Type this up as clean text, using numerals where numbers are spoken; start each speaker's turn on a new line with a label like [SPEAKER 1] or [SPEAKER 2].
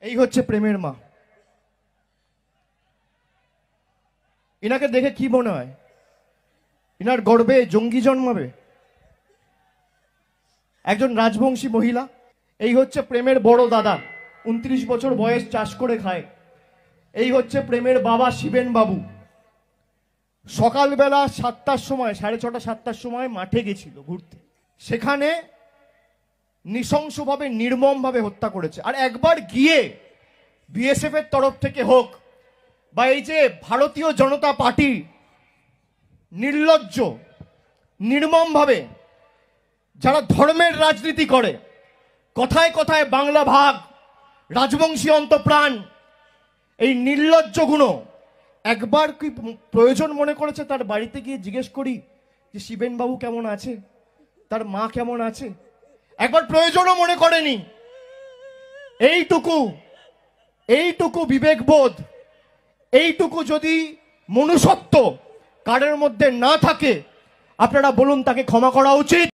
[SPEAKER 1] এই হচ্ছে প্রেমের মা। ইনাকে দেখে কি মনে হয়? ইনার গর্ভে জঙ্গি জন্মাবে? একজন রাজবংশী মহিলা। এই হচ্ছে প্রেমের বড় দাদা, 29 বছর বয়স, চাষ করে খায়। এই হচ্ছে প্রেমের বাবা শিবেন বাবু। সকালবেলা 7টার সময়, 6:30 7টার সময় মাঠে গেছিল ঘুরতে। সেখানে নৃশংসভাবে নির্মমভাবে হত্যা করেছে। আর একবার গিয়ে বিএসএফ এর তরফ থেকে হোক বা এই যে ভারতীয় জনতা পার্টি নির্লজ্জ নির্মমভাবে যারা ধর্মের রাজনীতি করে, কথায় কথায় বাংলা ভাগ, রাজবংশী অন্তপ্রাণ, এই নির্লজ্জগুলো একবার কি প্রয়োজন মনে করেছে তার বাড়িতে গিয়ে জিজ্ঞেস করি যে শিবেন বাবু কেমন আছে, তার মা কেমন আছে? একবার প্রয়োজনও মনে করেনি। এইটুকু বিবেকবোধ, এইটুকু যদি মনুষ্যত্ব কারের মধ্যে না থাকে, আপনারা বলুন তাকে ক্ষমা করা উচিত?